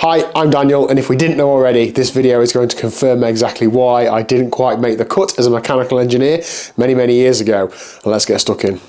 Hi, I'm Daniel, and if we didn't know already, this video is going to confirm exactly why I didn't quite make the cut as a mechanical engineer many years ago. Let's get stuck in.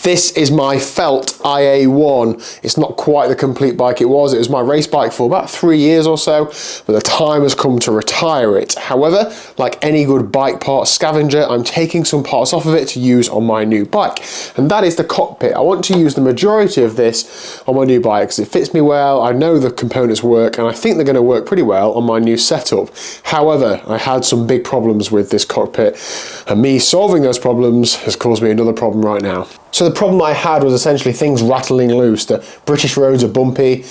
This is my felt IA1. It's not quite the complete bike it was. It was my race bike for about 3 years or so, but the time has come to retire it. However, like any good bike parts scavenger, I'm taking some parts off of it to use on my new bike. And that is the cockpit. I want to use the majority of this on my new bike because it fits me well. I know the components work, and I think they're going to work pretty well on my new setup. However, I had some big problems with this cockpit, and me solving those problems has caused me another problem right now. So the problem I had was essentially things rattling loose. The British roads are bumpy,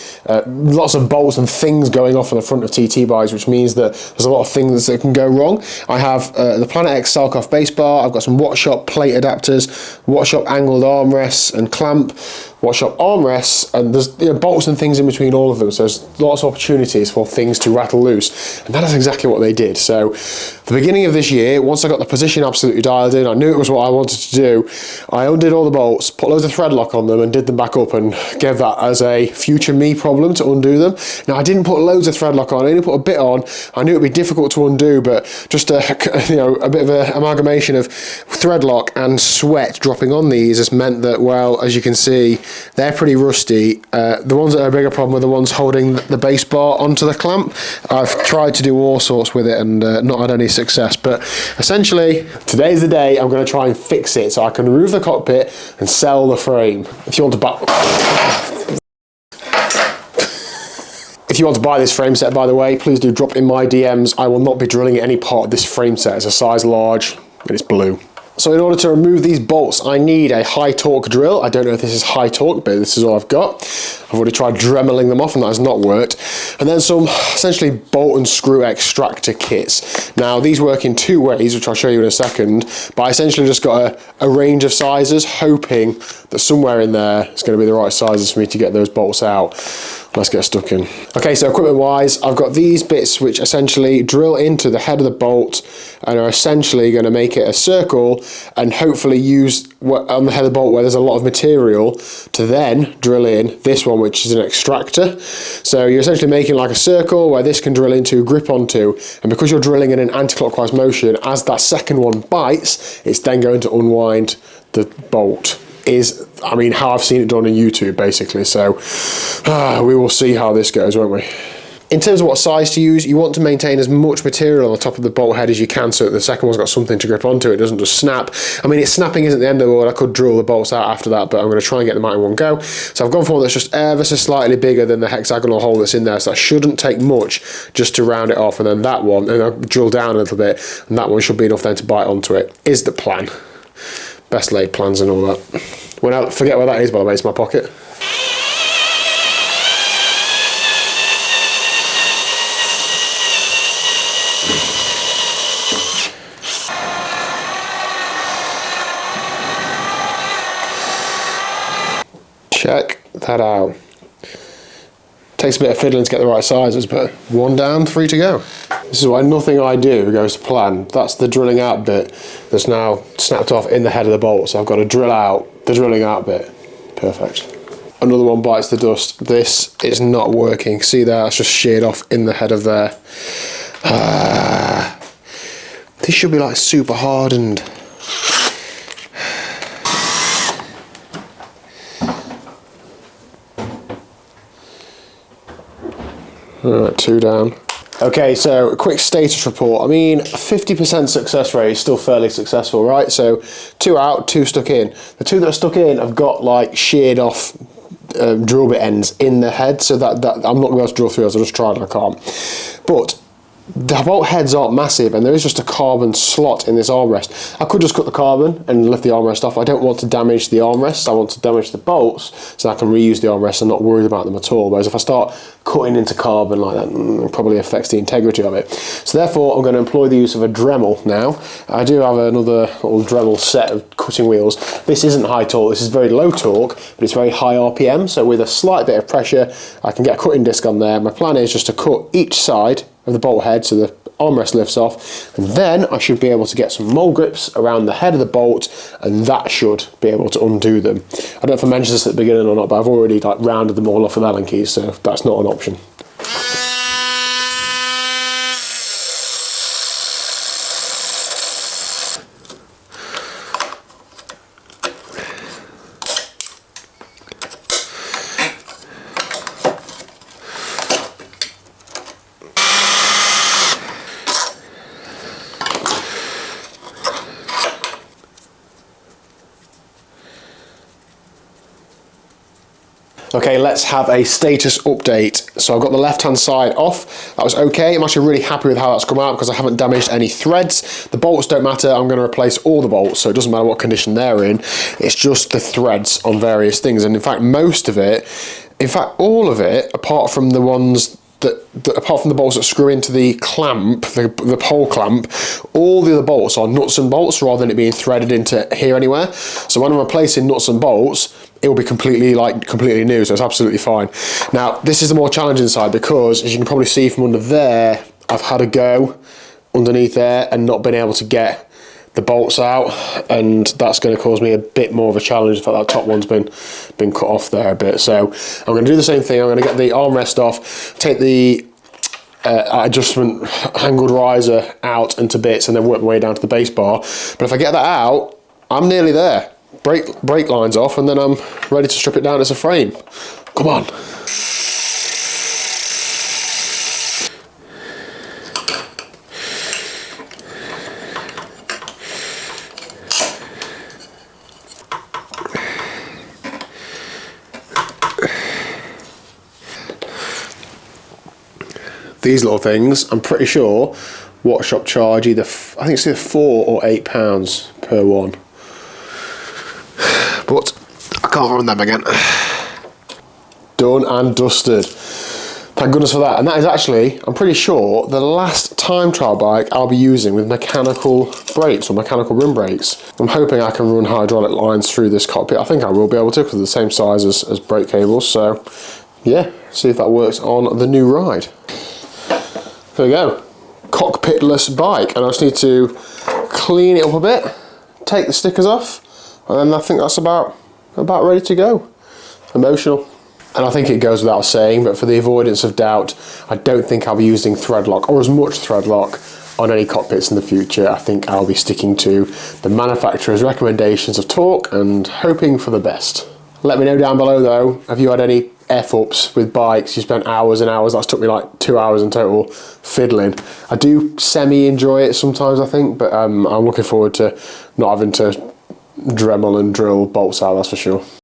lots of bolts and things going off on the front of TT bikes, which means that there's a lot of things that can go wrong. I have the Planet X Salkoff base bar, I've got some Wattshop plate adapters, Wattshop angled armrests and clamp, Wattshop armrests, and there's bolts and things in between all of them, so there's lots of opportunities for things to rattle loose, and that is exactly what they did. So the beginning of this year, once I got the position absolutely dialed in, I knew it was what I wanted to do, I undid all the bolts, put loads of thread lock on them and did them back up, and gave that as a future me problem to undo them. Now I didn't put loads of thread lock on, I only put a bit on. I knew it'd be difficult to undo, but just a bit of an amalgamation of thread lock and sweat dropping on these has meant that, well, as you can see, they're pretty rusty. The ones that are a bigger problem are the ones holding the base bar onto the clamp. I've tried to do all sorts with it and not had any success, but essentially today's the day I'm going to try and fix it so I can remove the cockpit and sell the frame. If you want to buy this frame set, by the way, please do drop in my DMs. I will not be drilling any part of this frame set. It's a size large and it's blue. So in order to remove these bolts, I need a high torque drill. I don't know if this is high torque, but this is all I've got. I've already tried dremeling them off and that has not worked. And then some essentially bolt and screw extractor kits. Now these work in two ways, which I'll show you in a second, but I essentially just got a range of sizes, hoping that somewhere in there it's going to be the right sizes for me to get those bolts out. Let's get stuck in. Okay, so equipment wise, I've got these bits which essentially drill into the head of the bolt and are essentially going to make it a circle and hopefully use on the head of the bolt where there's a lot of material to then drill in this one, which is an extractor. So you're essentially making like a circle where this can drill into, grip onto, and because you're drilling in an anti-clockwise motion, as that second one bites, it's then going to unwind the bolt. I mean, how I've seen it done on YouTube, basically. So we will see how this goes, won't we? In terms of what size to use, you want to maintain as much material on the top of the bolt head as you can so that the second one's got something to grip onto. It doesn't just snap. I mean, snapping isn't the end of the world. I could drill the bolts out after that, but I'm going to try and get them out in one go. So I've gone for one that's just ever so slightly bigger than the hexagonal hole that's in there, so that shouldn't take much just to round it off. And then that one, and I'll drill down a little bit, and that one should be enough then to bite onto it, is the plan. Best laid plans and all that. When I forget where that is, by the way, it's my pocket. Check that out. Takes a bit of fiddling to get the right sizes, but one down, 3 to go. This is why nothing I do goes to plan. That's the drilling out bit that's now snapped off in the head of the bolt. So I've got to drill out the drilling out bit. Perfect. Another one bites the dust. This is not working. See there, it's just sheared off in the head of there. This should be like super hardened. Alright, 2 down. Okay, so a quick status report. I mean, 50% success rate is still fairly successful, right? So 2 out, 2 stuck in. The 2 that are stuck in have got like sheared off drill bit ends in the head, so that I'm not going to be able to drill through those. I just tried and I can't. But the bolt heads aren't massive, and there is just a carbon slot in this armrest. I could just cut the carbon and lift the armrest off. I don't want to damage the armrest. I want to damage the bolts so I can reuse the armrest and not worried about them at all. Whereas if I start cutting into carbon like that, it probably affects the integrity of it. So therefore, I'm going to employ the use of a Dremel now. I do have another little Dremel set of cutting wheels. This isn't high torque. This is very low torque, but it's very high RPM. So with a slight bit of pressure, I can get a cutting disc on there. My plan is just to cut each side of the bolt head, so the armrest lifts off, and then I should be able to get some mole grips around the head of the bolt, and that should be able to undo them. I don't know if I mentioned this at the beginning or not, but I've already like rounded them all off with Allen keys, so that's not an option. Okay, let's have a status update. So I've got the left-hand side off. That was okay. I'm actually really happy with how that's come out because I haven't damaged any threads. The bolts don't matter. I'm going to replace all the bolts, so it doesn't matter what condition they're in. It's just the threads on various things. And in fact, most of it, in fact, all of it, apart from the ones apart from the bolts that screw into the clamp, the pole clamp, all the other bolts are nuts and bolts rather than it being threaded into here anywhere. So when I'm replacing nuts and bolts, it will be completely new, so it's absolutely fine. Now, this is the more challenging side because, as you can probably see from under there, I've had a go underneath there and not been able to get the bolts out, and that's going to cause me a bit more of a challenge. In fact, that top one's been cut off there a bit. So I'm going to do the same thing. I'm going to get the armrest off, take the adjustment angled riser out into bits, and then work my way down to the base bar. But if I get that out, I'm nearly there. Brake lines off, and then I'm ready to strip it down as a frame. Come on. These little things, I'm pretty sure Wattshop charge either, I think it's either £4 or £8 per one. But I can't run them again. Done and dusted. Thank goodness for that. And that is actually, I'm pretty sure, the last time trial bike I'll be using with mechanical brakes or mechanical rim brakes. I'm hoping I can run hydraulic lines through this cockpit. I think I will be able to because they're the same size as brake cables. So yeah, see if that works on the new ride. There we go, cockpitless bike, and I just need to clean it up a bit, take the stickers off, and then I think that's about ready to go. Emotional. And I think it goes without saying, but for the avoidance of doubt, I don't think I'll be using thread lock or as much thread lock on any cockpits in the future. I think I'll be sticking to the manufacturer's recommendations of torque and hoping for the best. Let me know down below though, have you had any F-ups with bikes? You spent hours and hours, that's took me like 2 hours in total fiddling. I do semi-enjoy it sometimes I think, but I'm looking forward to not having to Dremel and drill bolts out, that's for sure.